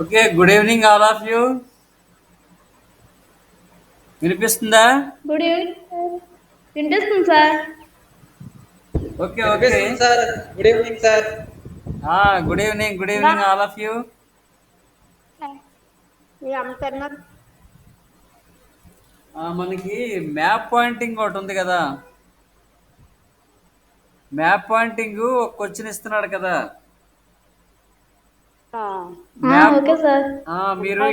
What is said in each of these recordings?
Okay. Good evening all of you. వినిపిస్తుందా? Good evening sir. వినిపిస్తుంది sir. Okay okay. వినిపిస్తుంది sir. Good evening sir. Good evening all of you. మనకి map pointing ఒకటి ఉంది కదా. Map pointing ఒక question ఇస్తున్నాడు కదా. Okay sir. మీరు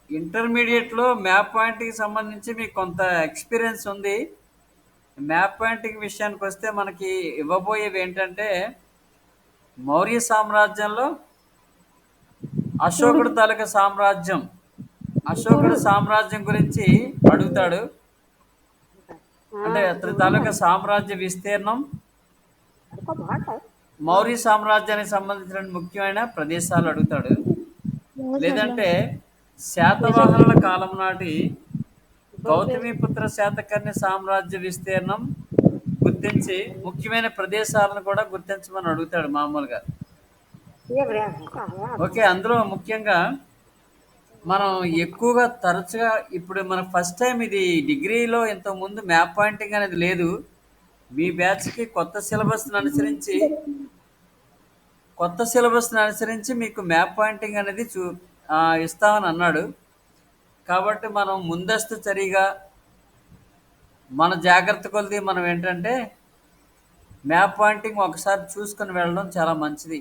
ఇంటర్మీడియట్ లో మ్యాప్ పాయింటింగ్ సంబంధించి మీకు కొంత ఎక్స్పీరియన్స్ ఉంది. మ్యాప్ పాయింటింగ్ విషయానికి వస్తే మనకి ఇవ్వబోయేవి ఏంటంటే మౌర్య సామ్రాజ్యంలో అశోకుడు తాలూకా సామ్రాజ్యం, అశోకుడు సామ్రాజ్యం గురించి అడుగుతాడు. అంటే అతని తాలూకా సామ్రాజ్య విస్తీర్ణం, మౌర్య సామ్రాజ్యానికి సంబంధించిన ముఖ్యమైన ప్రదేశాలు అడుగుతాడు. లేదంటే శాతవాహనుల కాలం నాటి గౌతమిపుత్ర శాతకర్ణి సామ్రాజ్య విస్తీర్ణం గుర్తించి ముఖ్యమైన ప్రదేశాలను కూడా గుర్తించమని అడుగుతాడు మామూలుగా. ఓకే. అందులో ముఖ్యంగా మనం ఎక్కువగా తరచుగా ఇప్పుడు మన ఫస్ట్ టైం ఇది డిగ్రీలో ఇంతకుముందు మ్యాప్ పాయింటింగ్ అనేది లేదు. మీ బ్యాచ్కి కొత్త సిలబస్ని అనుసరించి మీకు మ్యాప్ పాయింటింగ్ అనేది ఇస్తామని అన్నాడు. కాబట్టి మనం ముందస్తు చర్యగా మన జాగ్రత్త కొలది మనం ఏంటంటే మ్యాప్ పాయింటింగ్ ఒకసారి చూసుకొని వెళ్ళడం చాలా మంచిది.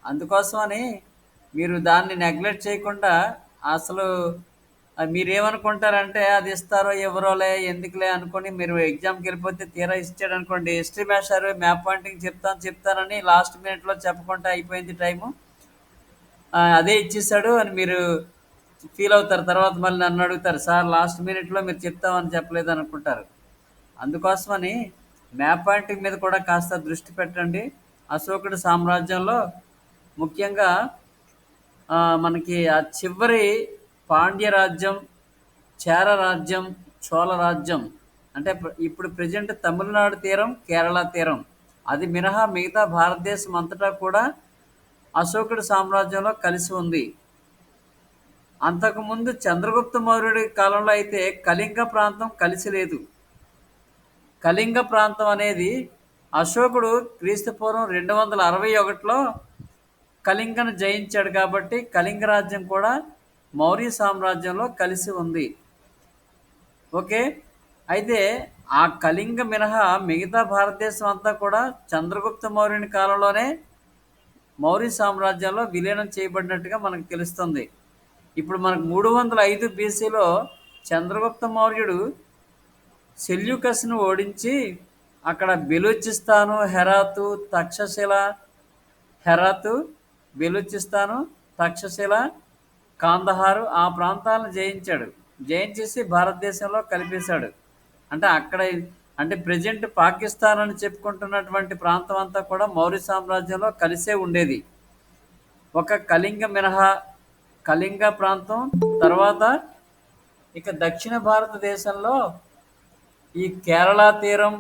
అందుకోసమని మీరు దాన్ని నెగ్లెక్ట్ చేయకుండా అసలు మీరేమనుకుంటారంటే అది ఇస్తారో ఎవరోలే ఎందుకులే అనుకొని మీరు ఎగ్జామ్కి వెళ్ళిపోతే తీరా ఇచ్చాడు అనుకోండి, హిస్టరీ మాస్టర్ మ్యాప్ పాయింటింగ్ చెప్తానని లాస్ట్ మినిట్లో చెప్పకుండా అయిపోయింది టైము, అదే ఇచ్చేసాడు అని మీరు ఫీల్ అవుతారు. తర్వాత మళ్ళీ నన్ను అడుగుతారు, సార్ లాస్ట్ మినిట్లో మీరు చెప్తామని చెప్పలేదు అనుకుంటారు. అందుకోసమని మ్యాప్ పాయింటింగ్ మీద కూడా కాస్త దృష్టి పెట్టండి. అశోకుడి సామ్రాజ్యంలో ముఖ్యంగా మనకి ఆ చివరి పాండ్య రాజ్యం, చేర రాజ్యం, చోళ రాజ్యం అంటే ఇప్పుడు ప్రజెంట్ తమిళనాడు తీరం, కేరళ తీరం అది మినహా మిగతా భారతదేశం అంతటా కూడా అశోకుడి సామ్రాజ్యంలో కలిసి ఉంది. అంతకుముందు చంద్రగుప్త మౌర్యుడి కాలంలో అయితే కళింగ ప్రాంతం కలిసి లేదు. కళింగ ప్రాంతం అనేది అశోకుడు క్రీస్తుపూర్వం 261లో కళింగను జయించాడు కాబట్టి కళింగ రాజ్యం కూడా మౌర్య సామ్రాజ్యంలో కలిసి ఉంది. ఓకే. అయితే ఆ కళింగ మినహా మిగతా భారతదేశం అంతా కూడా చంద్రగుప్త మౌర్యుని కాలంలోనే మౌర్య సామ్రాజ్యంలో విలీనం చేయబడినట్టుగా మనకు తెలుస్తుంది. ఇప్పుడు మనకు 305 BCలో చంద్రగుప్త మౌర్యుడు సెల్యూకస్ను ఓడించి అక్కడ బెలూచిస్తాను, బెలూచిస్తాను, తక్షశిల, కాందహారు ఆ ప్రాంతాలను జయించేసి భారతదేశంలో కలిపేశాడు. అంటే ప్రజెంట్ పాకిస్తాన్ అని చెప్పుకుంటున్నటువంటి ప్రాంతం అంతా కూడా మౌర్య సామ్రాజ్యంలో కలిసే ఉండేది. ఒక కళింగ మినహా కళింగ ప్రాంతం తర్వాత ఇక దక్షిణ భారతదేశంలో ఈ కేరళ తీరం,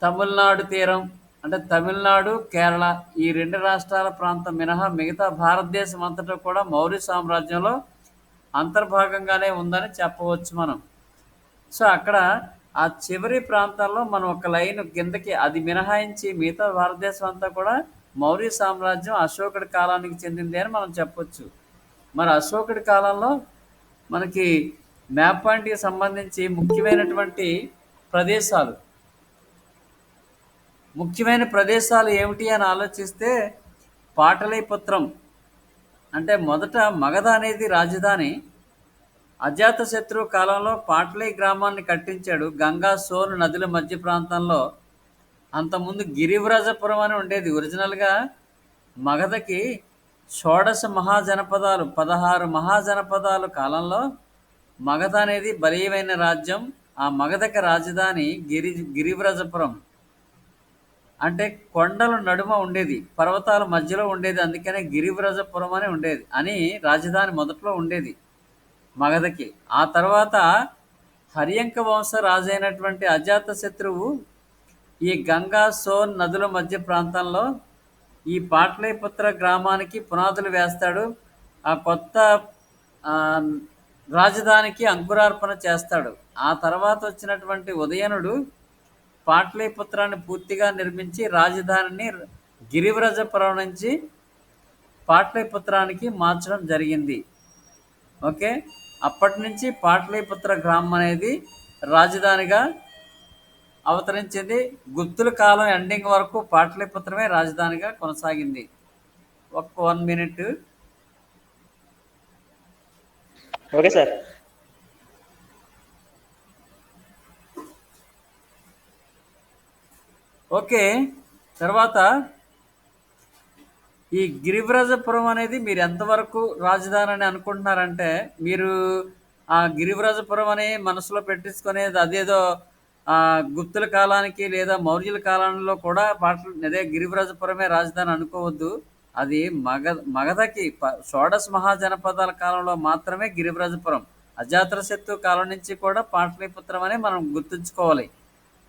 తమిళనాడు తీరం అంటే తమిళనాడు, కేరళ ఈ 2 రాష్ట్రాల ప్రాంతం మినహా మిగతా భారతదేశం అంతటా కూడా మౌర్య సామ్రాజ్యంలో అంతర్భాగంగానే ఉందని చెప్పవచ్చు మనం. సో అక్కడ ఆ చివరి ప్రాంతాల్లో మనం ఒక లైన్ కిందకి అది మినహాయించి మిగతా భారతదేశం అంతా కూడా మౌర్య సామ్రాజ్యం అశోకుడి కాలానికి చెందింది అని మనం చెప్పొచ్చు. మరి అశోకుడి కాలంలో మనకి మ్యాప్ పాయింట్కి సంబంధించి ముఖ్యమైన ప్రదేశాలు ఏమిటి అని ఆలోచిస్తే పాటలీపుత్రం అంటే మొదట మగధ అనేది రాజధాని. అజాతశత్రు కాలంలో పాటలీ గ్రామాన్ని కట్టించాడు గంగా, సోన్ నదుల మధ్య ప్రాంతంలో. అంతకుముందు గిరివ్రజపురం అని ఉండేది. ఒరిజినల్గా మగధకి 16 మహాజనపదాలు కాలంలో మగధ అనేది బలీయమైన రాజ్యం. ఆ మగధకి రాజధాని గిరివ్రజపురం. అంటే కొండల నడుమ ఉండేది, పర్వతాల మధ్యలో ఉండేది, అందుకనే గిరివ్రజపురం అని ఉండేది అని రాజధాని మొదట్లో ఉండేది మగధకి. ఆ తర్వాత హర్యంక వంశ రాజైనటువంటి అజాతశత్రువు ఈ గంగా సోన్ నదుల మధ్య ప్రాంతంలో ఈ పాట్లీపుత్ర గ్రామానికి పునాదులు వేస్తాడు. ఆ కొత్త ఆ, రాజధానికి అంకురార్పణ చేస్తాడు. ఆ తర్వాత వచ్చినటువంటి ఉదయనుడు పాట్లీపుత్రాన్ని పూర్తిగా నిర్మించి రాజధానిని గిరివ్రజపురం నుంచి పాట్లీపుత్రానికి మార్చడం జరిగింది. ఓకే, అప్పటి నుంచి పాట్లీపుత్ర గ్రామం అనేది రాజధానిగా అవతరించింది. గుప్తుల కాలం ఎండింగ్ వరకు పాట్లీపుత్రమే రాజధానిగా కొనసాగింది. ఒక్క 1 minute. Okay sir. ఓకే, తర్వాత ఈ గిరివ్రజపురం అనేది మీరు ఎంతవరకు రాజధాని అని అనుకుంటున్నారంటే, మీరు ఆ గిరివ్రజపురం అని మనసులో పెట్టించుకునేది అదేదో గుప్తుల కాలానికి లేదా మౌర్యుల కాలంలో కూడా అదే గిరివ్రజపురమే రాజధాని అనుకోవద్దు. అది మగధకి షోడశ మహాజనపదాల కాలంలో మాత్రమే గిరివ్రజపురం. అజాతశత్రు కాలం నుంచి కూడా పాట్లీపుత్రం అని మనం గుర్తుంచుకోవాలి.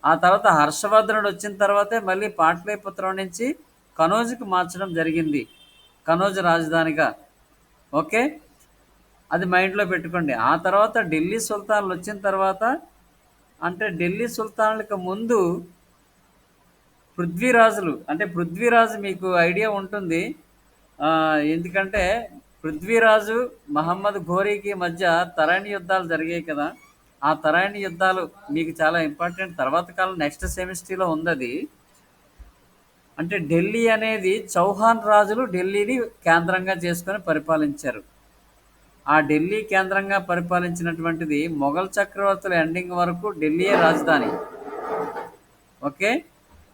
ఆ తర్వాత హర్షవర్ధనుడు వచ్చిన తర్వాతే మళ్ళీ పాట్లీపుత్రం నుంచి కనోజుకి మార్చడం జరిగింది, కనోజు రాజధానిగా. ఓకే, అది మైండ్లో పెట్టుకోండి. ఆ తర్వాత ఢిల్లీ సుల్తాన్లు వచ్చిన తర్వాత, అంటే ఢిల్లీ సుల్తాన్లకు ముందు పృథ్వీరాజులు, అంటే పృథ్వీరాజు మీకు ఐడియా ఉంటుంది. ఎందుకంటే పృథ్వీరాజు మహమ్మద్ ఘోరీకి మధ్య తరైని యుద్ధాలు జరిగాయి కదా. ఆ తరైని యుద్ధాలు మీకు చాలా ఇంపార్టెంట్. తర్వాత కాలం నెక్స్ట్ సెమిస్ట్రీలో ఉంది అది. అంటే ఢిల్లీ అనేది చౌహాన్ రాజులు ఢిల్లీని కేంద్రంగా చేసుకొని పరిపాలించారు. ఆ ఢిల్లీ కేంద్రంగా పరిపాలించినటువంటిది మొఘల్ చక్రవర్తుల ఎండింగ్ వరకు ఢిల్లీయే రాజధాని. ఓకే,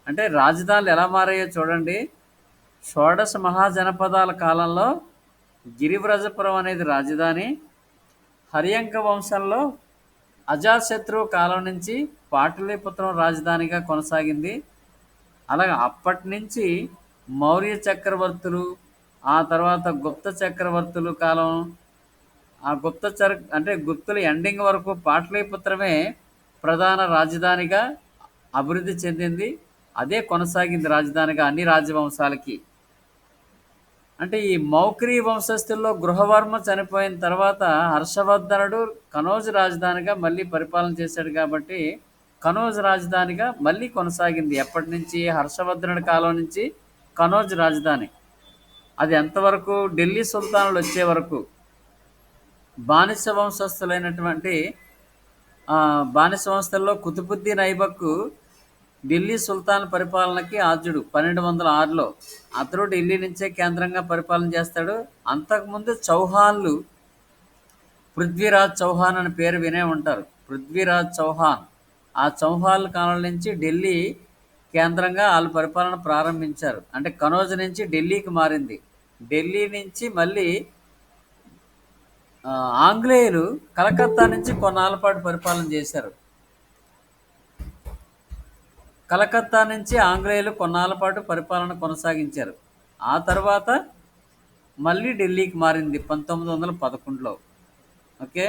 అంటే రాజధానులు ఎలా మారాయో చూడండి. షోడశ మహాజనపదాల కాలంలో గిరివ్రజపురం అనేది రాజధాని. హర్యంక వంశంలో అజాతశత్రు కాలం నుంచి పాటలీపుత్రం రాజధానిగా కొనసాగింది. అలాగే అప్పటి నుంచి మౌర్య చక్రవర్తులు, ఆ తర్వాత గుప్త చక్రవర్తులు కాలం, ఆ అంటే గుప్తుల ఎండింగ్ వరకు పాటలీపుత్రమే ప్రధాన రాజధానిగా అభివృద్ధి చెందింది. అదే కొనసాగింది రాజధానిగా అన్ని రాజవంశాలకి. అంటే ఈ మౌఖరి వంశస్థుల్లో గృహవర్మ చనిపోయిన తర్వాత హర్షవర్ధనుడు కనోజు రాజధానిగా మళ్ళీ పరిపాలన చేశాడు కాబట్టి కనోజు రాజధానిగా మళ్ళీ కొనసాగింది. ఎప్పటి నుంచి? హర్షవర్ధనుడి కాలం నుంచి కనోజు రాజధాని. అది ఎంతవరకు? ఢిల్లీ సుల్తానులు వచ్చే వరకు. బానిస వంశస్థులైనటువంటి బానిస వంశస్థుల్లో కుతుబుద్దీన్ ఐబక్ ఢిల్లీ సుల్తాన్ పరిపాలనకి ఆద్యుడు 1206లో. అతడు ఢిల్లీ నుంచే కేంద్రంగా పరిపాలన చేస్తాడు. అంతకుముందు చౌహాన్లు, పృథ్వీరాజ్ చౌహాన్ అని పేరు వినే ఉంటారు. పృథ్వీరాజ్ చౌహాన్, ఆ చౌహాన్ కాలం నుంచి ఢిల్లీ కేంద్రంగా వాళ్ళు పరిపాలన ప్రారంభించారు. అంటే కనోజ్ నుంచి ఢిల్లీకి మారింది. ఢిల్లీ నుంచి మళ్ళీ ఆంగ్లేయులు కలకత్తా నుంచి కొన్నాళ్ళ పాటు పరిపాలన చేశారు. కలకత్తా నుంచి ఆంగ్లేయులు కొన్నాళ్ళ పాటు పరిపాలన కొనసాగించారు. ఆ తర్వాత మళ్ళీ ఢిల్లీకి మారింది 1911లో. ఓకే,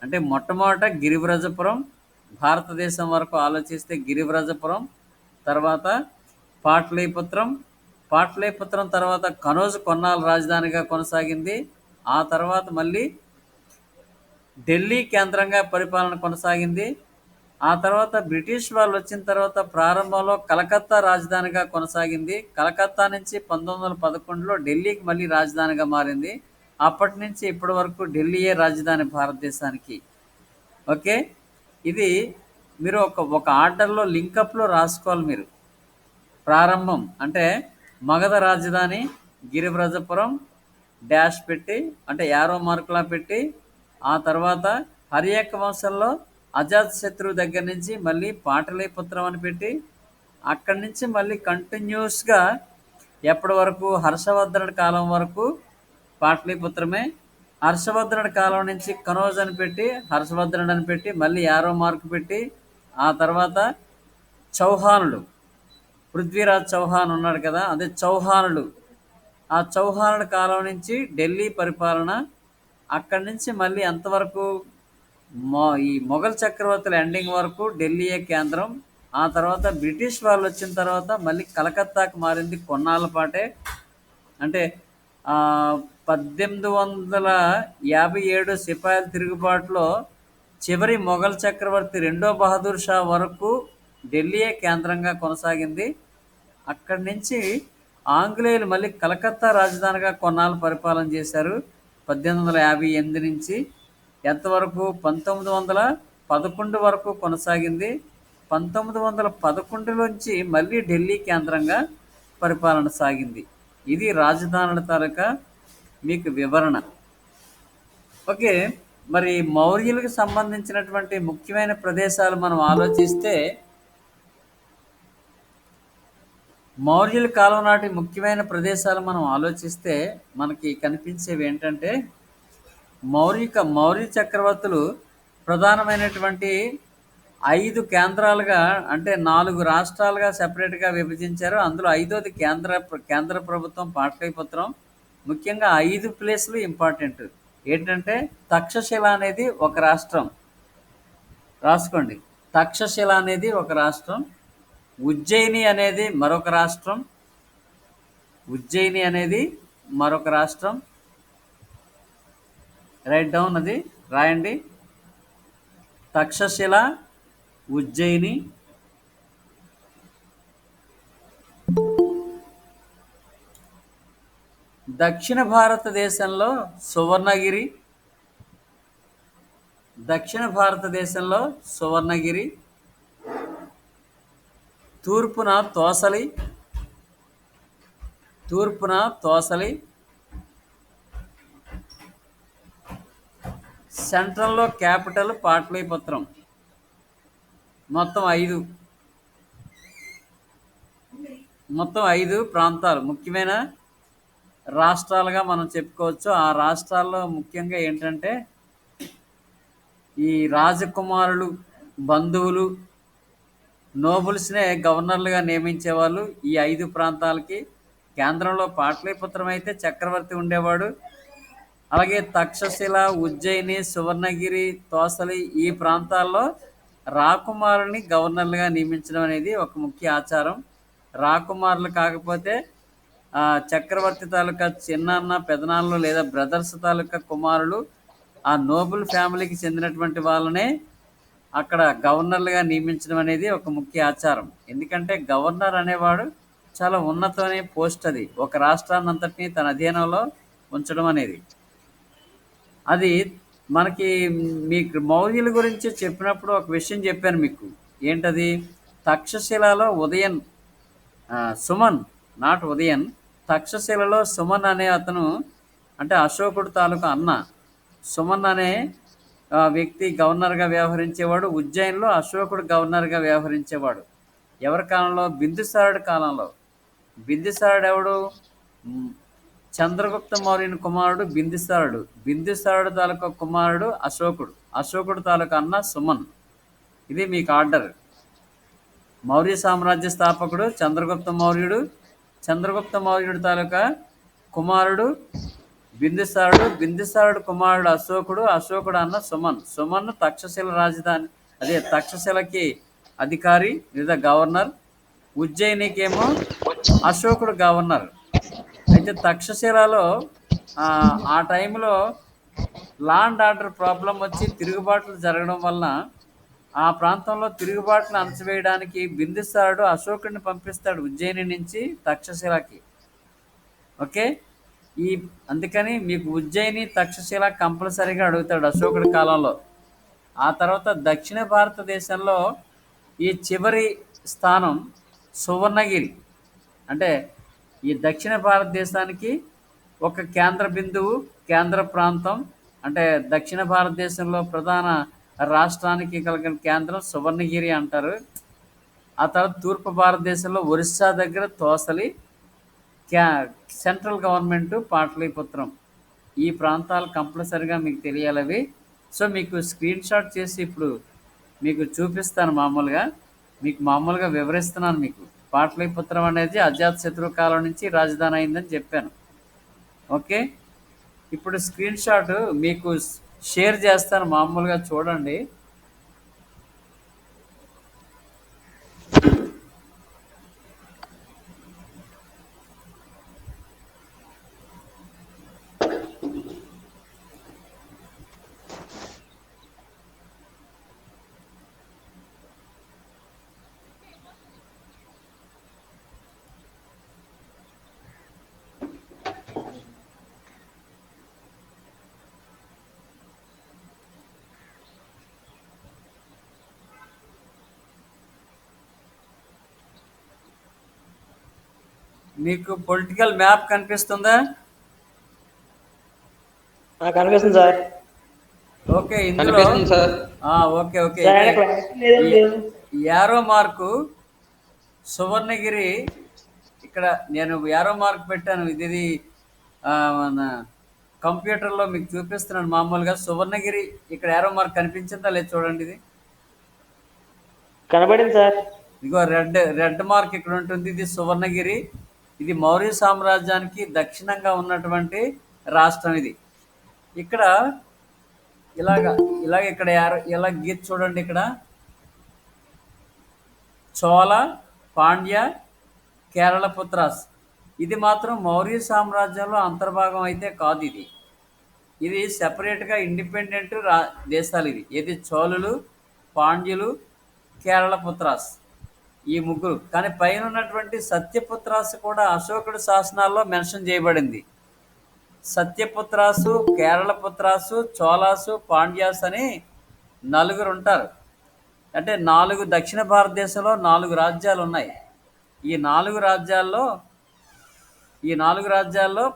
అంటే మొట్టమొదట గిరివ్రజపురం, భారతదేశం వరకు ఆలోచిస్తే గిరివ్రజపురం, తర్వాత పాట్లీపుత్రం, పాట్లీపుత్రం తర్వాత కనోజ్ కొన్నాళ్ళ రాజధానిగా కొనసాగింది. ఆ తర్వాత మళ్ళీ ఢిల్లీ కేంద్రంగా పరిపాలన కొనసాగింది. ఆ తర్వాత బ్రిటిష్ వాళ్ళు వచ్చిన తర్వాత ప్రారంభంలో కలకత్తా రాజధానిగా కొనసాగింది. కలకత్తా నుంచి 1911లో ఢిల్లీకి మళ్ళీ రాజధానిగా మారింది. అప్పటి నుంచి ఇప్పటి వరకు ఢిల్లీయే రాజధాని భారతదేశానికి. ఓకే, ఇది మీరు ఒక ఆర్డర్లో లింకప్లో రాసుకోవాలి మీరు. ప్రారంభం అంటే మగధ రాజధాని గిరివ్రజపురం డాష్ పెట్టి, అంటే యారో మార్కులా పెట్టి, ఆ తర్వాత హర్యక వంశంలో అజాతశత్రు దగ్గర నుంచి మళ్ళీ పాటలీపుత్రం అని పెట్టి, అక్కడి నుంచి మళ్ళీ కంటిన్యూస్గా ఎప్పటి వరకు? హర్షవర్ధనుడి కాలం వరకు పాటలీపుత్రమే. హర్షవర్ధనుడి కాలం నుంచి కనోజ్ అని పెట్టి, హర్షవర్ధనుడు అని పెట్టి, మళ్ళీ యారో మార్కు పెట్టి, ఆ తర్వాత చౌహానులు పృథ్వీరాజ్ చౌహాన్ ఉన్నాడు కదా, అదే చౌహానులు. ఆ చౌహానుల కాలం నుంచి ఢిల్లీ పరిపాలన, అక్కడి నుంచి మళ్ళీ అంతవరకు ఈ మొఘల్ చక్రవర్తుల ఎండింగ్ వరకు ఢిల్లీయే కేంద్రం. ఆ తర్వాత బ్రిటిష్ వాళ్ళు వచ్చిన తర్వాత మళ్ళీ కలకత్తాకు మారింది కొన్నాళ్ళ పాటే. అంటే 1857 సిపాయిల తిరుగుబాటులో చివరి మొఘల్ చక్రవర్తి రెండో బహదూర్ షా వరకు ఢిల్లీయే కేంద్రంగా కొనసాగింది. అక్కడి నుంచి ఆంగ్లేయులు మళ్ళీ కలకత్తా రాజధానిగా కొన్నాళ్ళు పరిపాలన చేశారు. 1858 నుంచి ఎంతవరకు 1911 వరకు కొనసాగింది. 1911 మళ్ళీ ఢిల్లీ కేంద్రంగా పరిపాలన సాగింది. ఇది రాజధానుల తాలూకా మీకు వివరణ. ఓకే, మరి మౌర్యులకు సంబంధించినటువంటి ముఖ్యమైన ప్రదేశాలు మనం ఆలోచిస్తే, మౌర్యుల కాలం నాటి ముఖ్యమైన ప్రదేశాలు మనం ఆలోచిస్తే మనకి కనిపించేవి ఏంటంటే, మౌర్య చక్రవర్తులు ప్రధానమైనటువంటి 5 కేంద్రాలుగా, అంటే 4 రాష్ట్రాలుగా సెపరేట్గా విభజించారు. అందులో 5వది కేంద్ర ప్రభుత్వం పాటలీపుత్రం. ముఖ్యంగా 5 ప్లేసులు ఇంపార్టెంట్. ఏంటంటే తక్షశిల అనేది ఒక రాష్ట్రం, రాసుకోండి. తక్షశిల అనేది ఒక రాష్ట్రం. ఉజ్జయిని అనేది మరొక రాష్ట్రం. రైట్ డౌన్, అది రాయండి. తక్షశిల, ఉజ్జయిని. దక్షిణ భారతదేశంలో సువర్ణగిరి, తూర్పున తోసలి, సెంట్రల్లో క్యాపిటల్ పాటలీపుత్రం. మొత్తం 5 ప్రాంతాలు ముఖ్యమైన రాష్ట్రాలుగా మనం చెప్పుకోవచ్చు. ఆ రాష్ట్రాల్లో ముఖ్యంగా ఏంటంటే ఈ రాజకుమారులు, బంధువులు, నోబుల్స్నే గవర్నర్లుగా నియమించేవాళ్ళు ఈ 5 ప్రాంతాలకి. కేంద్రంలో పాటలీపుత్రం అయితే చక్రవర్తి ఉండేవాడు. అలాగే తక్షశిల, ఉజ్జయిని, సువర్ణగిరి, తోసలి ఈ ప్రాంతాల్లో రాకుమారుని గవర్నర్లుగా నియమించడం అనేది ఒక ముఖ్య ఆచారం. రాకుమారులు కాకపోతే చక్రవర్తి తాలూకా చిన్నాన్న, పెదనాన్నలు లేదా బ్రదర్స్ తాలూకా కుమారులు, ఆ నోబుల్ ఫ్యామిలీకి చెందినటువంటి వాళ్ళనే అక్కడ గవర్నర్లుగా నియమించడం అనేది ఒక ముఖ్య ఆచారం. ఎందుకంటే గవర్నర్ అనేవాడు చాలా ఉన్నతమైన పోస్ట్. అది ఒక రాష్ట్రాన్ని అంతటినీ తన అధీనంలో ఉంచడం అనేది. అది మనకి మీకు మౌర్యుల గురించి చెప్పినప్పుడు ఒక విషయం చెప్పాను మీకు. ఏంటది? తక్షశిలలో సుమన్, నాట్ ఉదయన్, తక్షశిలలో సుమన్ అనే అతను, అంటే అశోకుడు తాలూకా అన్న సుమన్ అనే వ్యక్తి గవర్నర్గా వ్యవహరించేవాడు. ఉజ్జయిన్లో అశోకుడు గవర్నర్గా వ్యవహరించేవాడు. ఎవరి కాలంలో? బిందుసారుడి కాలంలో. బిందుసారుడు ఎవడు? చంద్రగుప్త మౌర్యుని కుమారుడు బిందుసారుడు. బిందుసారుడు తాలూకా కుమారుడు అశోకుడు తాలూకా అన్న సుమన్. ఇది మీకు ఆర్డర్. మౌర్య సామ్రాజ్య స్థాపకుడు చంద్రగుప్త మౌర్యుడు. చంద్రగుప్త మౌర్యుడు తాలూకా కుమారుడు బిందుసారుడు కుమారుడు అశోకుడు అన్న సుమన్ తక్షశిల రాజధాని, అదే తక్షశిలకి అధికారి లేదా గవర్నర్. ఉజ్జయినికేమో అశోకుడు గవర్నర్. అయితే తక్షశిలలో ఆ టైంలో లా అండ్ ఆర్డర్ ప్రాబ్లం వచ్చి తిరుగుబాట్లు జరగడం వలన ఆ ప్రాంతంలో తిరుగుబాట్లు అణచివేయడానికి బిందుసారుడు అశోకుడిని పంపిస్తాడు ఉజ్జయిని నుంచి తక్షశిలకి. ఓకే, అందుకని మీకు ఉజ్జయిని, తక్షశిల కంపల్సరీగా అడుగుతాడు అశోకుడి కాలంలో. ఆ తర్వాత దక్షిణ భారతదేశంలో ఈ చివరి స్థానం సువర్ణగిరి. అంటే ఈ దక్షిణ భారతదేశానికి ఒక కేంద్ర బిందువు, కేంద్ర ప్రాంతం. అంటే దక్షిణ భారతదేశంలో ప్రధాన రాష్ట్రానికి కలిగిన కేంద్రం సువర్ణగిరి అంటారు. ఆ తర్వాత తూర్పు భారతదేశంలో ఒరిస్సా దగ్గర తోసలి, సెంట్రల్ గవర్నమెంట్ పాటలీపుత్రం. ఈ ప్రాంతాలు కంపల్సరిగా మీకు తెలియాలవి. సో మీకు స్క్రీన్ షాట్ చేసి ఇప్పుడు మీకు చూపిస్తాను. మామూలుగా వివరిస్తున్నాను మీకు. పాటలీపుత్రం అనేది అజాతశత్రు కాలం నుంచి రాజధాని అయిందని చెప్పాను. ఓకే, ఇప్పుడు స్క్రీన్ షాట్ మీకు షేర్ చేస్తాను, మామూలుగా చూడండి. మీకు పొలిటికల్ మ్యాప్ కనిపిస్తుందా? కనిపిస్తుంది సార్. ఓకే, ఇందులో కనిపిస్తుంది సార్. ఓకే ఓకే సార్ ఆయన క్లాస్ లేదండి. యారో మార్కు సువర్ణగిరి, ఇక్కడ నేను యారో మార్క్ పెట్టాను. ఇది మన కంప్యూటర్లో మీకు చూపిస్తున్నాను. మామూలుగా సువర్ణగిరి ఇక్కడ యారో మార్క్ కనిపించిందా లేదు చూడండి. ఇది కనబడింది సార్. ఇదిగో రెడ్ మార్క్ ఇక్కడ ఉంటుంది. ఇది సువర్ణగిరి. ఇది మౌర్య సామ్రాజ్యానికి దక్షిణంగా ఉన్నటువంటి రాష్ట్రం. ఇది ఇక్కడ ఇలాగ ఇక్కడ ఇలా గీత చూడండి. ఇక్కడ చోళ, పాండ్య, కేరళ పుత్రాస్. ఇది మాత్రం మౌర్య సామ్రాజ్యంలో అంతర్భాగం అయితే కాదు. ఇది సెపరేట్గా ఇండిపెండెంట్ దేశాలు. ఇది చోళులు, పాండ్యులు, కేరళ పుత్రాస్, ఈ ముగ్గురు. కానీ పైన ఉన్నటువంటి సత్యపుత్రాస్ కూడా అశోకుడి శాసనాల్లో మెన్షన్ చేయబడింది. సత్యపుత్రాసు, కేరళ పుత్రాసు, చోళాసు, పాండ్యాస్ అని నలుగురు ఉంటారు. అంటే దక్షిణ భారతదేశంలో 4 రాజ్యాలు ఉన్నాయి. ఈ 4 రాజ్యాల్లో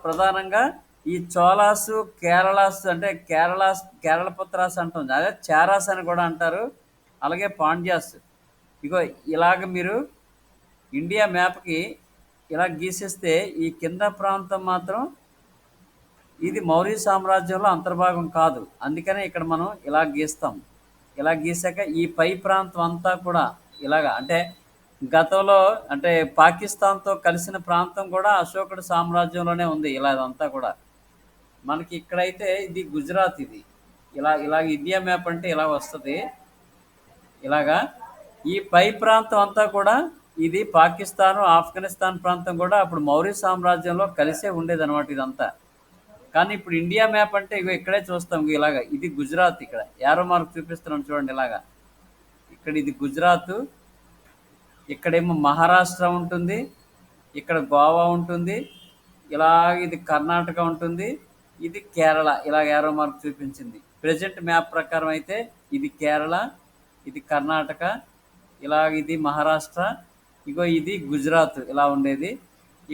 ప్రధానంగా ఈ చోళాసు, కేరళాస్ అంటే కేరళ పుత్రాస్ అంటుంది, అదే చారాస్ అని కూడా అంటారు. అలాగే పాండ్యాస్. ఇగో ఇలాగ మీరు ఇండియా మ్యాప్కి ఇలా గీసేస్తే ఈ కింద ప్రాంతం మాత్రం ఇది మౌర్య సామ్రాజ్యంలో అంతర్భాగం కాదు. అందుకనే ఇక్కడ మనం ఇలా గీస్తాం. ఇలా గీసాక ఈ పై ప్రాంతం అంతా కూడా ఇలాగా, అంటే గతంలో అంటే పాకిస్తాన్తో కలిసిన ప్రాంతం కూడా అశోకుడి సామ్రాజ్యంలోనే ఉంది. ఇలాదంతా కూడా మనకి ఇక్కడైతే ఇది గుజరాత్. ఇది ఇలాగ ఇండియా మ్యాప్ అంటే ఇలా వస్తుంది. ఇలాగా ఈ పై ప్రాంతం అంతా కూడా ఇది పాకిస్తాను, ఆఫ్ఘనిస్తాన్ ప్రాంతం కూడా అప్పుడు మౌర్య సామ్రాజ్యంలో కలిసే ఉండేది అనమాట ఇదంతా. కానీ ఇప్పుడు ఇండియా మ్యాప్ అంటే ఇక్కడే చూస్తాం. ఇలాగా ఇది గుజరాత్. ఇక్కడ యారో మార్క్ చూపిస్తున్నాం చూడండి. ఇలాగా ఇక్కడ ఇది గుజరాత్, ఇక్కడేమో మహారాష్ట్ర ఉంటుంది, ఇక్కడ గోవా ఉంటుంది, ఇలాగ ఇది కర్ణాటక ఉంటుంది, ఇది కేరళ. ఇలాగ యారో మార్క్ చూపించింది. ప్రెజెంట్ మ్యాప్ ప్రకారం అయితే ఇది కేరళ, ఇది కర్ణాటక, ఇలాగ ఇది మహారాష్ట్ర, ఇగో ఇది గుజరాత్ ఇలా ఉండేది.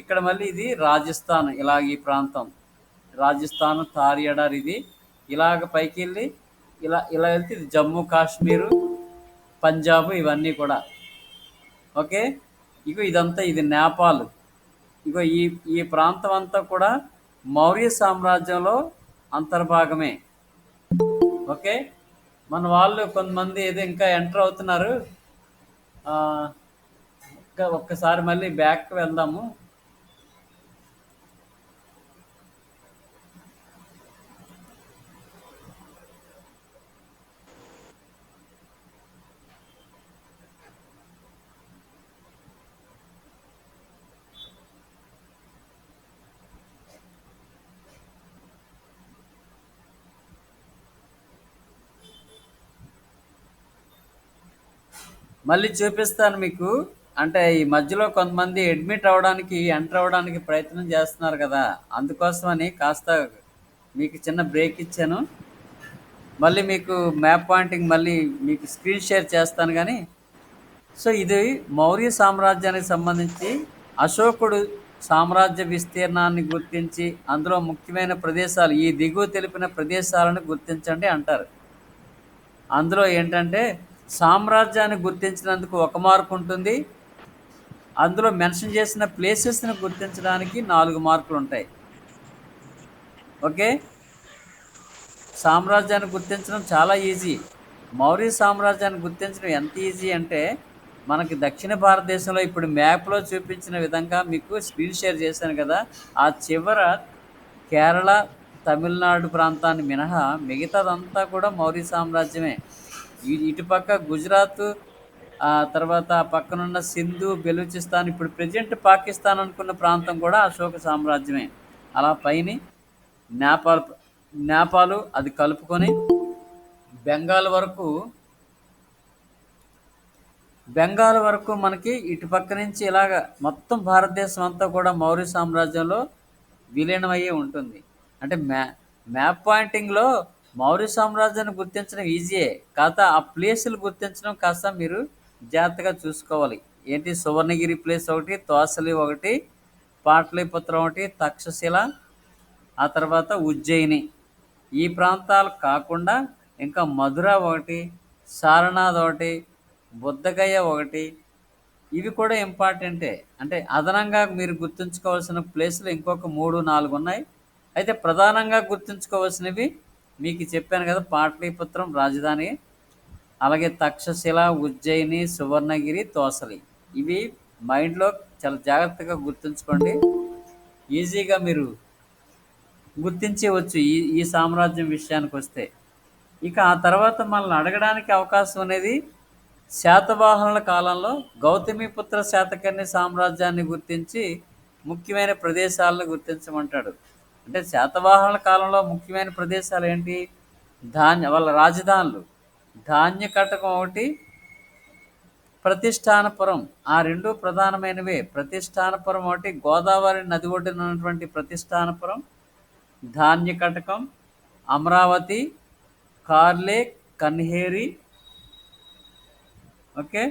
ఇక్కడ మళ్ళీ ఇది రాజస్థాన్. ఇలాగ ఈ ప్రాంతం రాజస్థాన్, థార్ ఎడారి. ఇది ఇలాగ పైకి వెళ్ళి ఇలా వెళ్తే ఇది జమ్మూ కాశ్మీరు, పంజాబ్, ఇవన్నీ కూడా. ఓకే, ఇగో ఇదంతా ఇది నేపాల్. ఇగో ఈ ప్రాంతం అంతా కూడా మౌర్య సామ్రాజ్యంలో అంతర్భాగమే. ఓకే, మన వాళ్ళు కొంతమంది ఏదో ఇంకా ఎంటర్ అవుతున్నారు. ఒక్కసారి మళ్ళీ బ్యాక్ వెళ్దాము. మళ్ళీ చూపిస్తాను మీకు. అంటే ఈ మధ్యలో కొంతమంది ఎంటర్ అవ్వడానికి ప్రయత్నం చేస్తున్నారు కదా, అందుకోసమని కాస్త మీకు చిన్న బ్రేక్ ఇచ్చాను. మళ్ళీ మీకు మ్యాప్ పాయింటింగ్ మళ్ళీ మీకు స్క్రీన్ షేర్ చేస్తాను. కానీ సో ఇది మౌర్య సామ్రాజ్యానికి సంబంధించి అశోకుడు సామ్రాజ్య విస్తీర్ణాన్ని గుర్తించి అందులో ముఖ్యమైన ప్రదేశాలు, ఈ దిగువ తెలిపిన ప్రదేశాలను గుర్తించండి అంటారు. అందులో ఏంటంటే సామ్రాజ్యాన్ని గుర్తించినందుకు 1 మార్కు ఉంటుంది. అందులో మెన్షన్ చేసిన ప్లేసెస్ని గుర్తించడానికి 4 మార్కులు ఉంటాయి. ఓకే, సామ్రాజ్యాన్ని గుర్తించడం చాలా ఈజీ. మౌర్య సామ్రాజ్యాన్ని గుర్తించడం ఎంత ఈజీ అంటే మనకి దక్షిణ భారతదేశంలో ఇప్పుడు మ్యాప్లో చూపించిన విధంగా మీకు స్క్రీన్ షేర్ చేశాను కదా, ఆ చివర కేరళ, తమిళనాడు ప్రాంతాన్ని మినహా మిగతాదంతా కూడా మౌర్య సామ్రాజ్యమే. ఇటుపక్క గుజరాత్, ఆ తర్వాత పక్కనున్న సింధు, బెలూచిస్తాన్, ఇప్పుడు ప్రజెంట్ పాకిస్తాన్ అనుకున్న ప్రాంతం కూడా అశోక సామ్రాజ్యమే. అలా పైన నేపాల్ నేపాలు అది కలుపుకొని బెంగాల్ వరకు మనకి ఇటుపక్క నుంచి ఇలాగ మొత్తం భారతదేశం అంతా కూడా మౌర్య సామ్రాజ్యంలో విలీనమయ్యే ఉంటుంది. అంటే మ్యాప్ పాయింటింగ్లో మౌర్య సామ్రాజ్యాన్ని గుర్తించడం ఈజీయే, కాకపోతే ఆ ప్లేసులు గుర్తించడం కాస్త మీరు జాగ్రత్తగా చూసుకోవాలి. ఏంటి, సువర్ణగిరి ప్లేస్ ఒకటి, తోసలి ఒకటి, పాటలీపుత్రం ఒకటి, తక్షశిల, ఆ తర్వాత ఉజ్జయిని, ఈ ప్రాంతాలు కాకుండా ఇంకా మధుర ఒకటి, సారనాథ్ ఒకటి, బుద్ధగయ ఒకటి, ఇవి కూడా ఇంపార్టెంటే. అంటే అదనంగా మీరు గుర్తుంచుకోవాల్సిన ప్లేసులు ఇంకొక 3-4 ఉన్నాయి. అయితే ప్రధానంగా గుర్తుంచుకోవాల్సినవి మీకు చెప్పాను కదా, పాటలీపుత్రం రాజధాని, అలాగే తక్షశిల, ఉజ్జయిని, సువర్ణగిరి, తోసలి. ఇవి మైండ్లో చాలా జాగ్రత్తగా గుర్తుంచుకోండి. ఈజీగా మీరు గుర్తించవచ్చు ఈ సామ్రాజ్యం విషయానికి వస్తే. ఇక ఆ తర్వాత మనల్ని అడగడానికి అవకాశం అనేది శాతవాహనుల కాలంలో గౌతమిపుత్ర శాతకర్ణి సామ్రాజ్యాన్ని గుర్తించి ముఖ్యమైన ప్రదేశాలను గుర్తించమంటాడు. అంటే శాతవాహనుల కాలంలో ముఖ్యమైన ప్రదేశాలు ఏంటి, వాళ్ళ రాజధానులు ధాన్య కటకం ఒకటి, ప్రతిష్టానపురం, ఆ రెండు ప్రధానమైనవే. ప్రతిష్టానపురం ఒకటి, గోదావరి నది ఒడ్డున ఉన్నటువంటి ప్రతిష్టానపురం, ధాన్య కటకం, అమరావతి, కార్లే, కన్హేరి. ఓకే,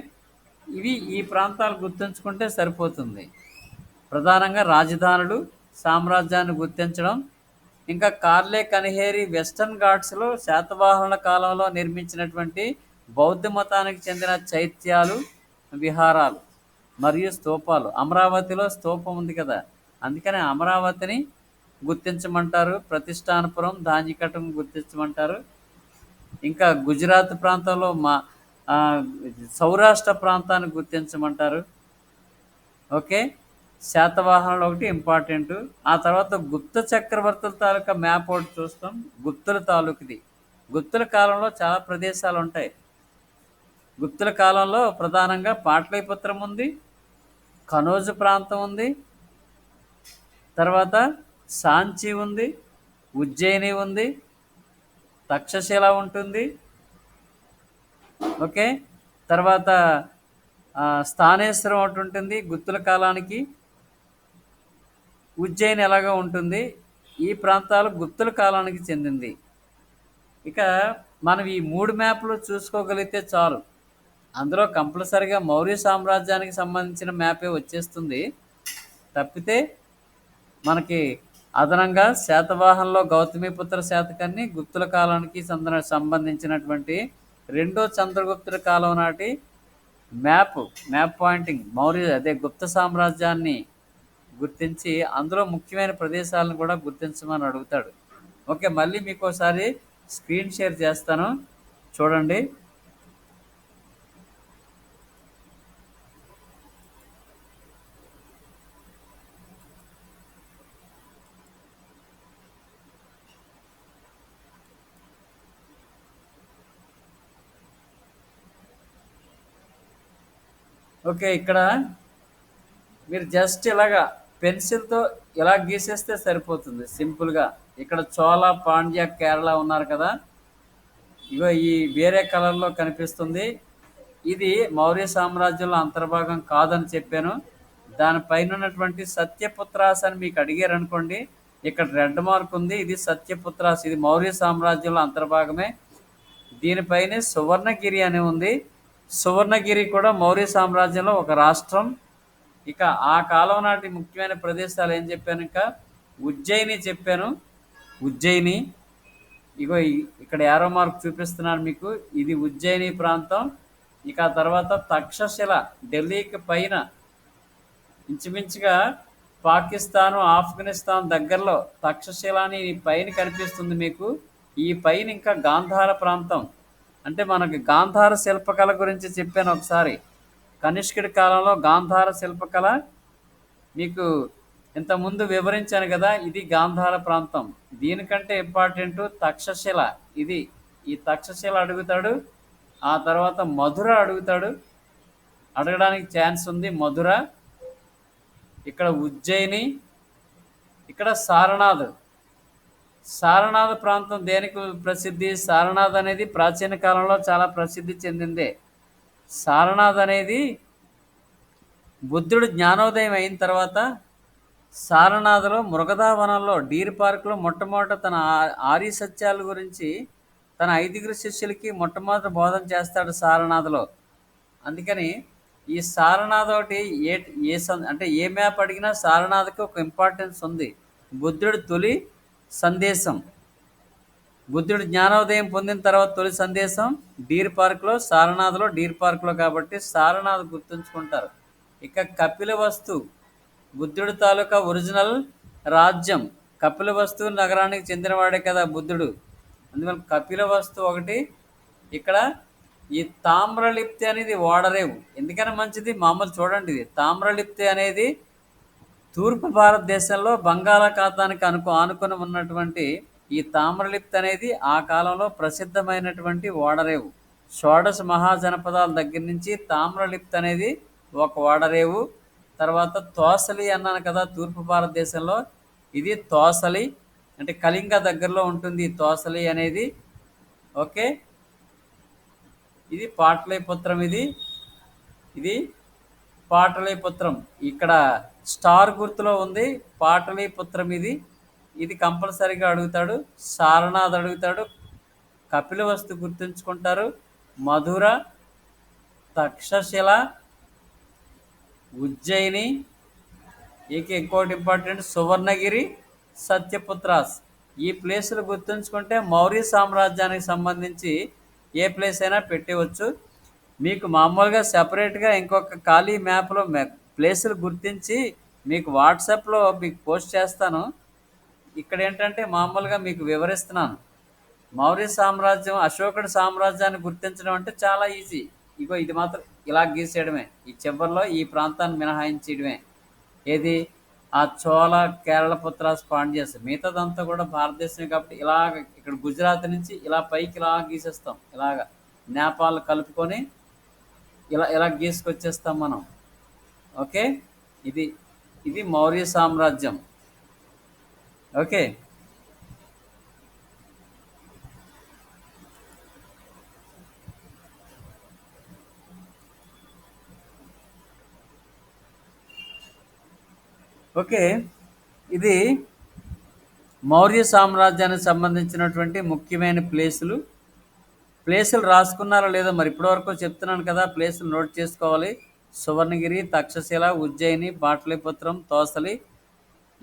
ఇవి ఈ ప్రాంతాలు గుర్తుంచుకుంటే సరిపోతుంది. ప్రధానంగా రాజధానులు, సామ్రాజ్యాన్ని గుర్తించడం. ఇంకా కార్లే, కన్హేరి వెస్టర్న్ ఘాట్స్లో శాతవాహనుల కాలంలో నిర్మించినటువంటి బౌద్ధ మతానికి చెందిన చైత్యాలు, విహారాలు మరియు స్తూపాలు. అమరావతిలో స్తూపం ఉంది కదా, అందుకని అమరావతిని గుర్తించమంటారు. ప్రతిష్టానపురం, ధాన్యకటం గుర్తించమంటారు. ఇంకా గుజరాత్ ప్రాంతంలో సౌరాష్ట్ర ప్రాంతాన్ని గుర్తించమంటారు. ఓకే, శాతవాహనులు ఒకటి ఇంపార్టెంట్. ఆ తర్వాత గుప్త చక్రవర్తుల తాలూకా మ్యాప్ ఒకటి చూస్తాం, గుప్తుల తాలూకుది. గుప్తుల కాలంలో చాలా ప్రదేశాలు ఉంటాయి. గుప్తుల కాలంలో ప్రధానంగా పాటలీపుత్రం ఉంది, కనోజు ప్రాంతం ఉంది, తర్వాత సాంచి ఉంది, ఉజ్జయిని ఉంది, తక్షశిల ఉంటుంది. ఓకే, తర్వాత స్థానేశ్వరం ఒకటి ఉంటుంది గుప్తుల కాలానికి. ఉజ్జయిని ఎలాగో ఉంటుంది. ఈ ప్రాంతాలు గుప్తుల కాలానికి చెందింది. ఇక మనం ఈ 3 మ్యాప్లు చూసుకోగలిగితే చాలు, అందులో కంపల్సరిగా మౌర్య సామ్రాజ్యానికి సంబంధించిన మ్యాపే వచ్చేస్తుంది. తప్పితే మనకి అదనంగా శాతవాహనంలో గౌతమిపుత్ర శాతకర్ణి, గుప్తుల కాలానికి సంబంధించినటువంటి రెండో చంద్రగుప్తుల కాలం నాటి మ్యాప్ పాయింటింగ్ గుప్త సామ్రాజ్యాన్ని గుర్తించి అందులో ముఖ్యమైన ప్రదేశాలను కూడా గుర్తించమని అడుగుతాడు. ఓకే, మళ్ళీ మీకు ఒకసారి స్క్రీన్ షేర్ చేస్తాను, చూడండి. ఓకే, ఇక్కడ మీరు జస్ట్ ఇలాగా పెన్సిల్తో ఇలా గీసేస్తే సరిపోతుంది సింపుల్గా. ఇక్కడ చోళ, పాండ్య, కేరళ ఉన్నారు కదా, ఇగో ఈ వేరే కలర్లో కనిపిస్తుంది. ఇది మౌర్య సామ్రాజ్యంలో అంతర్భాగం కాదని చెప్పాను. దానిపైన ఉన్నటువంటి సత్యపుత్రాస్ అని మీకు అడిగారు అనుకోండి, ఇక్కడ రెడ్ మార్క్ ఉంది, ఇది సత్యపుత్రాస్, ఇది మౌర్య సామ్రాజ్యంలో అంతర్భాగమే. దీనిపైనే సువర్ణగిరి అని ఉంది. సువర్ణగిరి కూడా మౌర్య సామ్రాజ్యంలో ఒక రాష్ట్రం. ఇక ఆ కాలం నాటి ముఖ్యమైన ప్రదేశాలు ఏం చెప్పాను, ఇంకా ఉజ్జయిని చెప్పాను. ఉజ్జయిని ఇగో ఇక్కడ యారో మార్క్ చూపిస్తున్నాను మీకు, ఇది ఉజ్జయిని ప్రాంతం. ఇక ఆ తర్వాత తక్షశిల, ఢిల్లీకి పైన ఇంచుమించుగా పాకిస్తాను, ఆఫ్ఘనిస్తాన్ దగ్గరలో తక్షశిల అని పైన కనిపిస్తుంది మీకు. ఈ పైన ఇంకా గాంధార ప్రాంతం, అంటే మనకి గాంధార శిల్పకళ గురించి చెప్పాను ఒకసారి. కనిష్కుడి కాలంలో గాంధార శిల్పకళ మీకు ఇంతకుముందు వివరించాను కదా, ఇది గాంధార ప్రాంతం. దీనికంటే ఇంపార్టెంట్ తక్షశిల. ఇది ఈ తక్షశిల అడుగుతాడు. ఆ తర్వాత మధుర అడుగుతాడు, అడగడానికి ఛాన్స్ ఉంది. మధుర, ఇక్కడ ఉజ్జయిని, ఇక్కడ సారనాథ్. సారనాథ్ ప్రాంతం దేనికి ప్రసిద్ధి? సారనాథ్ అనేది ప్రాచీన కాలంలో చాలా ప్రసిద్ధి చెందిందే. సారనాథ్ అనేది బుద్ధుడు జ్ఞానోదయం అయిన తర్వాత సారనాథ్లో మృగదావనంలో డీర్ పార్క్లో మొట్టమొదట తన ఆర్య సత్యాల గురించి తన 5 శిష్యులకి మొట్టమొదటి బోధన చేస్తాడు సారనాథ్లో. అందుకని ఈ సారనాథ్ ఒకటి అంటే ఏ మ్యాప్ అడిగినా సారనాథ్కి ఒక ఇంపార్టెన్స్ ఉంది. బుద్ధుడు తొలి సందేశం, బుద్ధుడు జ్ఞానోదయం పొందిన తర్వాత తొలి సందేశం డీర్ పార్క్లో, సారనాథ్లో, డీర్ పార్క్లో. కాబట్టి సారనాథ్ గుర్తుంచుకుంటారు. ఇక కపిలవస్తు, బుద్ధుడు తాలూకా ఒరిజినల్ రాజ్యం. కపిలవస్తు నగరానికి చెందినవాడే కదా బుద్ధుడు. అందువల్ల కపిలవస్తు ఒకటి. ఇక్కడ ఈ తామ్రలిప్తి అనేది ఓడరేవు. ఎందుకని మంచిది? మామూలు చూడండి, ఇది తామ్రలిప్తి అనేది తూర్పు భారతదేశంలో బంగాళాఖాతానికి ఆనుకొని ఉన్నటువంటి ఈ తామ్రలిప్తి అనేది ఆ కాలంలో ప్రసిద్ధమైనటువంటి ఓడరేవు. షోడశ మహాజనపదాల దగ్గర నుంచి తామ్రలిప్తి అనేది ఒక ఓడరేవు. తర్వాత తోసలి అన్నాను కదా తూర్పు భారతదేశంలో, ఇది తోసలి అంటే కళింగ దగ్గరలో ఉంటుంది తోసలి అనేది. ఓకే, ఇది పాటలీపుత్రం. ఇది పాటలీపుత్రం. ఇక్కడ స్టార్ గుర్తులో ఉంది పాటలీపుత్రం. ఇది కంపల్సరీగా అడుగుతాడు. సారనాథ్ అడుగుతాడు, కపిలవస్తు గుర్తుంచుకుంటారు, మధుర, తక్షశిల, ఉజ్జయిని, ఇంకోటి ఇంపార్టెంట్ సువర్ణగిరి, సత్యపుత్రాస్. ఈ ప్లేసులు గుర్తుంచుకుంటే మౌర్య సామ్రాజ్యానికి సంబంధించి ఏ ప్లేస్ అయినా పెట్టవచ్చు. మీకు మామూలుగా సెపరేట్గా ఇంకొక ఖాళీ మ్యాప్లో ప్లేసులు గుర్తించి మీకు వాట్సాప్లో మీకు పోస్ట్ చేస్తాను. ఇక్కడ ఏంటంటే మామూలుగా మీకు వివరిస్తున్నాను. మౌర్య సామ్రాజ్యం, అశోకుడి సామ్రాజ్యాన్ని గుర్తించడం అంటే చాలా ఈజీ. ఇగో ఇది మాత్రం ఇలా గీసేయడమే, ఈ చివరిలో ఈ ప్రాంతాన్ని మినహాయించడమే. ఏది? ఆ చోళ, కేరళ, పుత్రాస్, పాండ్యాస్. మిగతాదంతా కూడా భారతదేశమే కాబట్టి ఇలాగ ఇక్కడ గుజరాత్ నుంచి ఇలా పైకి ఇలా గీసేస్తాం. ఇలాగ నేపాల్ కలుపుకొని ఇలా గీసుకొచ్చేస్తాం మనం. ఓకే, ఇది మౌర్య సామ్రాజ్యం. ఓకే, ఓకే, ఇది మౌర్య సామ్రాజ్యానికి సంబంధించినటువంటి ముఖ్యమైన ప్లేసులు రాసుకున్నారో లేదో మరి ఇప్పటివరకు చెప్తున్నాను కదా, ప్లేసులు నోట్ చేసుకోవాలి. సువర్ణగిరి, తక్షశిల, ఉజ్జయిని, పాటలీపుత్రం, తోసలి,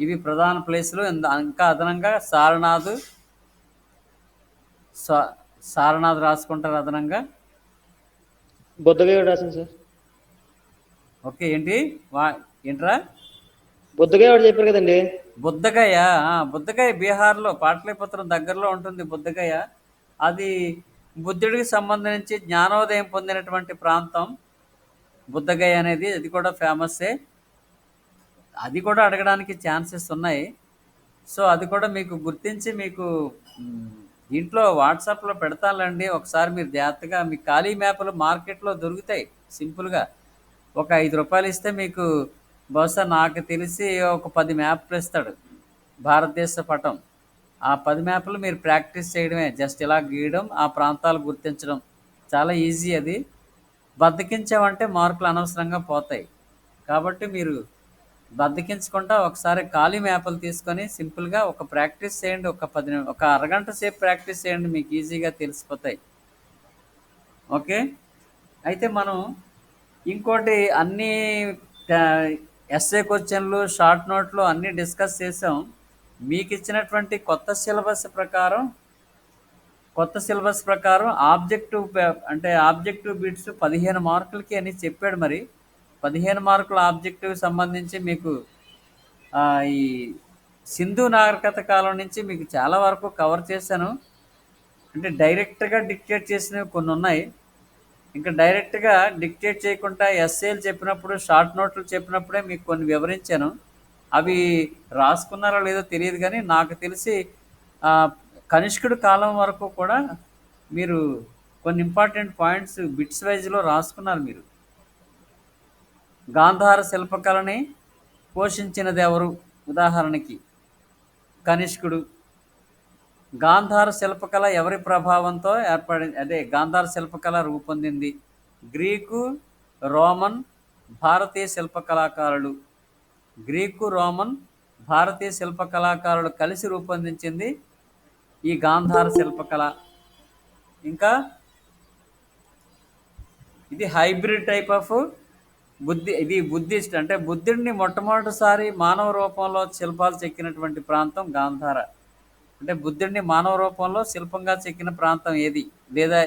ఇవి ప్రధాన ప్లేసులు. ఇంకా అదనంగా సారనాథ్ రాసుకుంటారు అదనంగా. బుద్ధగయ రాసింది సార్. ఓకే, ఏంట్రా బుద్ధగయ చెప్పారు కదండి. బుద్ధగయ బీహార్లో పాటలీపుత్రం దగ్గరలో ఉంటుంది. బుద్ధగయ అది బుద్ధుడికి సంబంధించి జ్ఞానోదయం పొందినటువంటి ప్రాంతం బుద్ధగయ అనేది. అది కూడా ఫేమస్సే. అది కూడా అడగడానికి ఛాన్సెస్ ఉన్నాయి. సో అది కూడా మీకు గుర్తించి మీకు దీంట్లో వాట్సాప్లో పెడతానులేండి. ఒకసారి మీరు జాగ్రత్తగా, మీ ఖాళీ మ్యాప్లు మార్కెట్లో దొరుకుతాయి సింపుల్గా. ఒక 5 రూపాయలు ఇస్తే మీకు బహుశా నాకు తెలిసి ఒక 10 మ్యాప్లు ఇస్తాడు భారతదేశ పటం. ఆ 10 మ్యాప్లు మీరు ప్రాక్టీస్ చేయడమే. జస్ట్ ఇలా గీయడం, ఆ ప్రాంతాలు గుర్తించడం చాలా ఈజీ. అది బద్దకించామంటే మార్కులు అనవసరంగా పోతాయి. కాబట్టి మీరు బద్దకించకుండా ఒకసారి ఖాళీ మ్యాప్లు తీసుకొని సింపుల్గా ఒక ప్రాక్టీస్ చేయండి. ఒక అరగంట సేపు ప్రాక్టీస్ చేయండి, మీకు ఈజీగా తెలిసిపోతాయి. ఓకే, అయితే మనం ఇంకోటి అన్నీ ఎస్ఏ క్వశ్చన్లు, షార్ట్ నోట్లు అన్నీ డిస్కస్ చేసాం. మీకు ఇచ్చినటువంటి కొత్త సిలబస్ ప్రకారం ఆబ్జెక్టివ్ బిట్స్ 15 మార్కులకి అని చెప్పాడు. మరి 15 మార్కుల ఆబ్జెక్టివ్ సంబంధించి మీకు ఈ సింధు నాగరికత కాలం నుంచి మీకు చాలా వరకు కవర్ చేశాను. అంటే డైరెక్ట్గా డిక్టేట్ చేసినవి కొన్ని ఉన్నాయి. ఇంకా డైరెక్ట్గా డిక్టేట్ చేయకుండా ఎస్ఏలు చెప్పినప్పుడు షార్ట్ నోట్లు చెప్పినప్పుడే మీకు కొన్ని వివరించాను. అవి రాసుకున్నారో లేదో తెలియదు కానీ నాకు తెలిసి ఆ, కనిష్కుడి కాలం వరకు కూడా మీరు కొన్ని ఇంపార్టెంట్ పాయింట్స్ బిట్స్ వైజ్లో రాసుకున్నారు మీరు. గాంధార శిల్పకళని పోషించినది ఎవరు? ఉదాహరణకి కనిష్కుడు. గాంధార శిల్పకళ ఎవరి ప్రభావంతో ఏర్పడింది? అదే గాంధార శిల్పకళ రూపొందింది గ్రీకు, రోమన్, భారతీయ శిల్పకళాకారులు. గ్రీకు, రోమన్, భారతీయ శిల్పకళాకారులు కలిసి రూపొందించింది ఈ గాంధార శిల్పకళ. ఇంకా ఇది హైబ్రిడ్ టైప్ ఆఫ్ ఇది బుద్ధిస్ట్, అంటే బుద్ధుడిని మొట్టమొదటిసారి మానవ రూపంలో శిల్పాలు చెక్కినటువంటి ప్రాంతం గాంధార. అంటే బుద్ధుడిని మానవ రూపంలో శిల్పంగా చెక్కిన ప్రాంతం ఏది, లేదా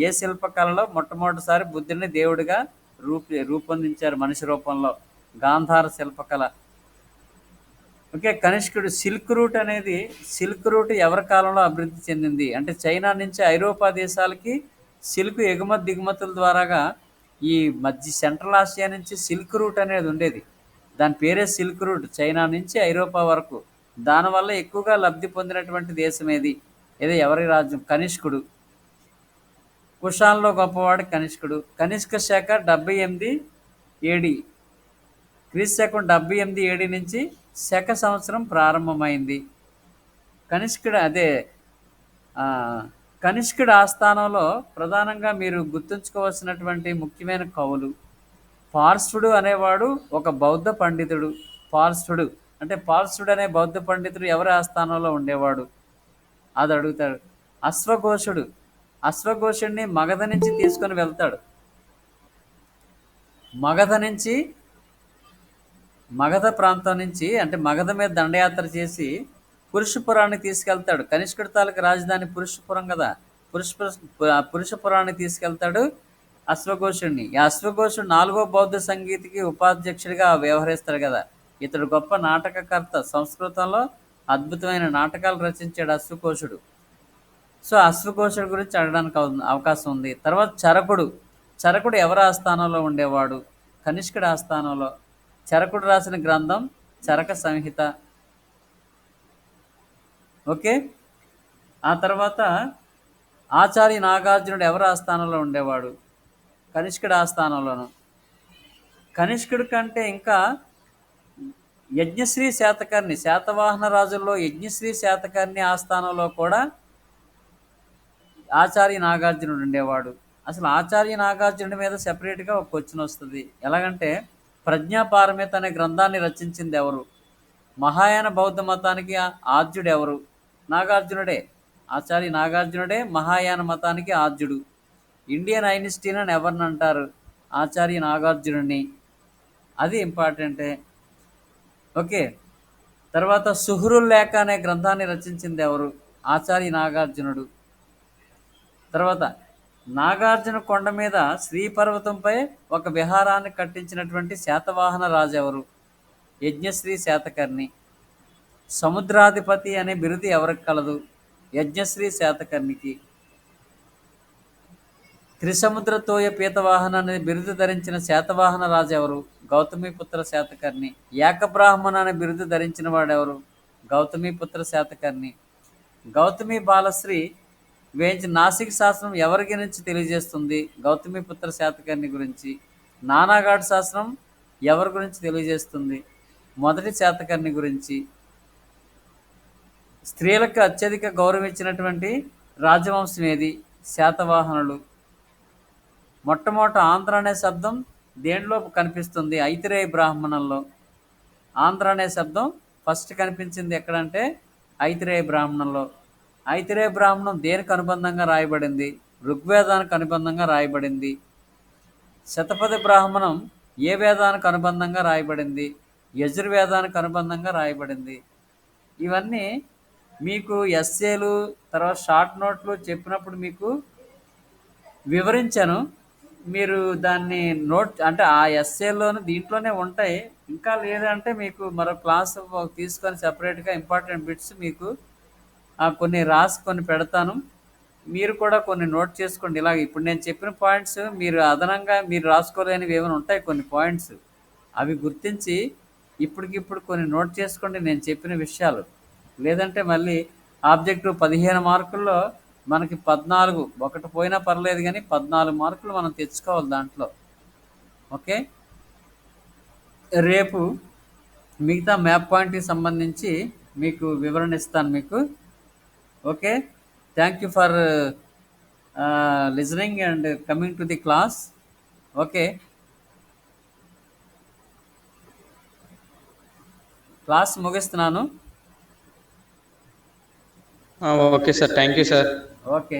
ఏ శిల్పకళలో మొట్టమొదటిసారి బుద్ధుడిని దేవుడిగా రూపొందించారు మనిషి రూపంలో? గాంధార శిల్పకళ. ఓకే. కనిష్కుడు. సిల్క్ రూట్ అనేది, సిల్క్ రూట్ ఎవరి కాలంలో అభివృద్ధి చెందింది అంటే చైనా నుంచి ఐరోపా దేశాలకి సిల్క్ ఎగుమతి దిగుమతుల ద్వారాగా ఈ మధ్య సెంట్రల్ ఆసియా నుంచి సిల్క్ రూట్ అనేది ఉండేది. దాని పేరే సిల్క్ రూట్, చైనా నుంచి ఐరోపా వరకు. దానివల్ల ఎక్కువగా లబ్ధి పొందినటువంటి దేశం ఏది? ఎవరి రాజ్యం? కనిష్కుడు. కుషాన్లో గొప్పవాడు కనిష్కుడు. కనిష్క శాఖ 78 ఏడి, క్రీస్తు శకం 78 ఏడి నుంచి శక సంవత్సరం ప్రారంభమైంది. కనిష్కుడు కనిష్కుడి ఆస్థానంలో ప్రధానంగా మీరు గుర్తుంచుకోవాల్సినటువంటి ముఖ్యమైన కవులు. పార్శ్వుడు అనేవాడు ఒక బౌద్ధ పండితుడు. పార్శ్వుడు అనే బౌద్ధ పండితుడు ఎవరి ఆస్థానంలో ఉండేవాడు? అది అడుగుతాడు. అశ్వఘోషుడిని మగధ నుంచి తీసుకొని వెళ్తాడు. మగధ ప్రాంతం నుంచి, అంటే మగధ మీద దండయాత్ర చేసి పురుషపురాన్ని తీసుకెళ్తాడు. కనిష్కుడి తాలూకు రాజధాని పురుషపురం కదా. పురుషపురాన్ని తీసుకెళ్తాడు అశ్వఘోషుడిని. ఈ అశ్వఘోషుడు 4వ బౌద్ధ సంగీతికి ఉపాధ్యక్షుడిగా వ్యవహరిస్తాడు కదా. ఇతడు గొప్ప నాటకకర్త. సంస్కృతంలో అద్భుతమైన నాటకాలు రచించాడు అశ్వఘోషుడు. సో అశ్వఘోషుడి గురించి అడగడానికి అవకాశం ఉంది. తర్వాత చరకుడు ఎవరి ఆస్థానంలో ఉండేవాడు? కనిష్కుడి ఆస్థానంలో. చరకుడు రాసిన గ్రంథం చరక సంహిత. ఓకే. ఆ తర్వాత ఆచార్య నాగార్జునుడు ఎవరి ఆస్థానంలో ఉండేవాడు? కనిష్కుడి ఆస్థానంలోను. కనిష్కుడి కంటే ఇంకా యజ్ఞశ్రీ శాతకర్ణి, శాతవాహన రాజుల్లో యజ్ఞశ్రీ శాతకర్ణి ఆస్థానంలో కూడా ఆచార్య నాగార్జునుడు ఉండేవాడు. అసలు ఆచార్య నాగార్జునుడి మీద సెపరేట్గా ఒక క్వశ్చన్ వస్తుంది. ఎలాగంటే ప్రజ్ఞాపారమిత అనే గ్రంథాన్ని రచించింది ఎవరు? మహాయాన బౌద్ధ మతానికి ఆద్యుడు ఎవరు? నాగార్జునుడే. ఆచార్య నాగార్జునుడే మహాయాన మతానికి ఆద్యుడు. ఇండియన్ ఐన్స్టీన్ అని ఎవరిని అంటారు? ఆచార్య నాగార్జునుడిని. అది ఇంపార్టెంటే. ఓకే. తర్వాత సుహృల్ లేఖ అనే గ్రంథాన్ని రచించింది ఎవరు? ఆచార్య నాగార్జునుడు. తర్వాత నాగార్జున కొండ మీద శ్రీపర్వతంపై ఒక విహారాన్ని కట్టించినటువంటి శాతవాహన రాజు ఎవరు? యజ్ఞశ్రీ శాతకర్ణి. సముద్రాధిపతి అనే బిరుదు ఎవరికి కలదు? యజ్ఞశ్రీ శాతకర్ణికి. త్రిసముద్ర తోయ పీతవాహన అనే బిరుదు ధరించిన శాతవాహన రాజు ఎవరు? గౌతమిపుత్ర శాతకర్ణి. ఏకబ్రాహ్మణ అనే బిరుదు ధరించిన వాడెవరు? గౌతమిపుత్ర శాతకర్ణి. గౌతమి బాలశ్రీ వేయించిన నాసిక్ శాస్త్రం ఎవరి గురించి తెలియజేస్తుంది? గౌతమిపుత్ర శాతకర్ణి గురించి. నానాఘాట్ శాస్త్రం ఎవరి గురించి తెలియజేస్తుంది? మొదటి శాతకర్ణి గురించి. స్త్రీలకు అత్యధిక గౌరవం ఇచ్చినటువంటి రాజవంశం ఏది? శాతవాహనులు. మొట్టమొదట ఆంధ్ర అనే శబ్దం దేనిలో కనిపిస్తుంది? ఐతిరేయ బ్రాహ్మణంలో. ఆంధ్ర అనే శబ్దం ఫస్ట్ కనిపించింది ఎక్కడంటే ఐతిరేయ బ్రాహ్మణంలో. ఐతిరేయ బ్రాహ్మణం దేనికి అనుబంధంగా రాయబడింది? ఋగ్వేదానికి అనుబంధంగా రాయబడింది. శతపథి బ్రాహ్మణం ఏ వేదానికి అనుబంధంగా రాయబడింది? యజుర్వేదానికి అనుబంధంగా రాయబడింది. ఇవన్నీ మీకు ఎస్ఏలు తర్వాత షార్ట్ నోట్లు చెప్పినప్పుడు మీకు వివరించాను. మీరు దాన్ని అంటే ఆ ఎస్ఏలోని దీంట్లోనే ఉంటాయి. ఇంకా లేదంటే మీకు మరో క్లాస్ తీసుకొని సపరేట్గా ఇంపార్టెంట్ బిట్స్ మీకు కొన్ని రాసి పెడతాను. మీరు కూడా కొన్ని నోట్ చేసుకోండి. ఇలాగ ఇప్పుడు నేను చెప్పిన పాయింట్స్ మీరు అదనంగా మీరు రాసుకోలేనివి ఏమైనా ఉంటాయి కొన్ని పాయింట్స్. అవి గుర్తించి ఇప్పటికిప్పుడు కొన్ని నోట్ చేసుకోండి నేను చెప్పిన విషయాలు. లేదంటే మళ్ళీ ఆబ్జెక్టివ్ 15 మార్కుల్లో మనకి 14, ఒకటి పోయినా పర్లేదు కానీ 14 మార్కులు మనం తెచ్చుకోవాలి దాంట్లో. ఓకే, రేపు మిగతా మ్యాప్ పాయింట్కి సంబంధించి మీకు వివరణ ఇస్తాను మీకు. Okay, thank you for listening and coming to the class. Okay, class ముగిస్తున్నాను. Okay sir, thank you sir. Okay.